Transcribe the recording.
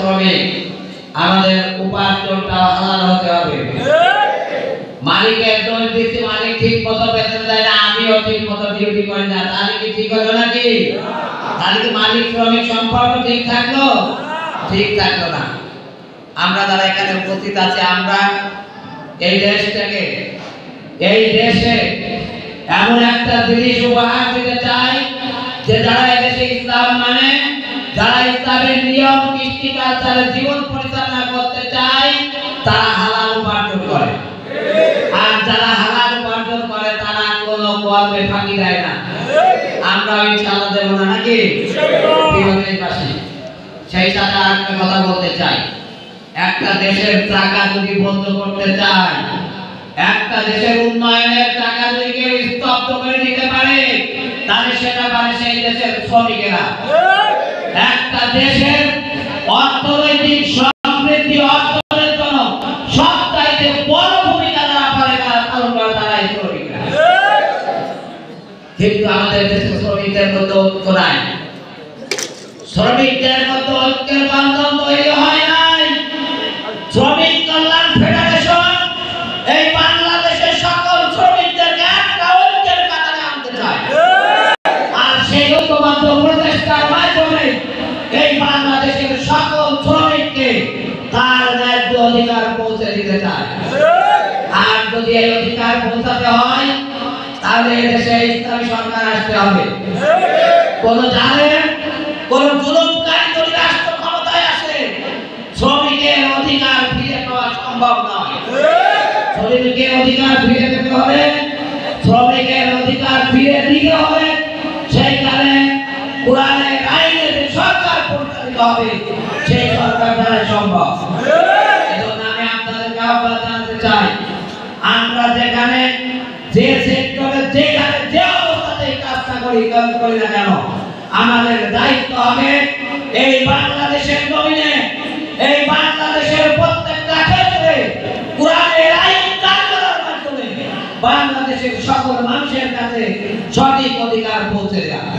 শ্রমিক, আমাদের উপার্জনটা হালাল হতে হবে। মালিকের দোষ দিতে, মালিক ঠিক মতো বেতন দেয় না, আমিও ঠিক মতো ডিউটি করি না, তাহলে কি ঠিক হলো নাকি? তাহলে কি মালিক শ্রমিক সম্পর্ক ঠিক থাকলো? ঠিক থাকলো না। আমরা যারা এখানে উপস্থিত আছি, আমরা এই দেশটাকে, এই দেশে এমন একটা জিনিস উপহার দিতে চাই যে যারা এদেশে ইসলাম মানে, যারা ইসলামের নিয়ম কৃষ্টি কালচারে জীবন পরিচালনা করতে চায়, তারা হালাল উপার্জন করে। আর যারা হালাল উপার্জন করে তারা কোনো কর্মে ফাঁকি দেয় না। আমরা ইনশাআল্লাহ দেব না নাকি? সেই সাথে আরেকটা কথা বলতে চাই, একটা দেশের টাকা যদি বন্ধ করতে চায়, একটা দেশের উন্নয়নের টাকা যদি কেউ স্তব্ধ করে দিতে পারে, তাহলে সেটা পারে সেই দেশের শ্রমিকেরা। একটা দেশের অর্থনৈতিক সমৃদ্ধি অর্জনের জন্য সবচাইতে বড় ভূমিকা যারা পারে পালন করে তারা এই শ্রমিকরা। কিন্তু আমাদের দেশের শ্রমিকদের মধ্যে ঐক্য নাই, শ্রমিকদের মধ্যে ঐক্যের বন্ধন তৈরি হয় নাই। শ্রমিক কল্যাণ ফেডারেশন এই বাংলাদেশের সকল শ্রমিকদেরকে একটা ঐক্যের কাতারে আনতে চায়, আর সেই ঐক্যবদ্ধ প্রচেষ্টার মাধ্যমে এই বাংলাদেশের সকল শ্রমিককে তার ন্যায্য অধিকার পৌঁছে দিতে চায়। আর যদি এই অধিকার পৌঁছাতে হয়, তাহলে দেশে ইসলামী সরকার আসতে হবে। কোন জালেম, কোন জুলুমকারী যদি রাষ্ট্র ক্ষমতায় আসে, শ্রমিকের অধিকার ফিরে পাওয়া সম্ভব নয়। শ্রমিকের অধিকার ফিরে পেতে হবে, শ্রমিকের অধিকার ফিরে দিতে হবে। সেই কারণে কোরআনের আইনে যে সরকার পরিচালিত হবে, সেই সরকার দ্বারা সম্ভব। এজন্য আমি আপনাদেরকে আহ্বান জানাতে চাই, আমরা যেখানে যে সেক্টরে যেখানে যে অবস্থাতে কাজটা করি না কেন, আমাদের দায়িত্ব হবে এই বাংলাদেশের জমিনে, এই বাংলাদেশের প্রত্যেকটা ক্ষেত্রে কোরআনের আইন কার্যকরের মাধ্যমে বাংলাদেশের সকল মানুষের কাছে সঠিক অধিকার পৌঁছে দেওয়া।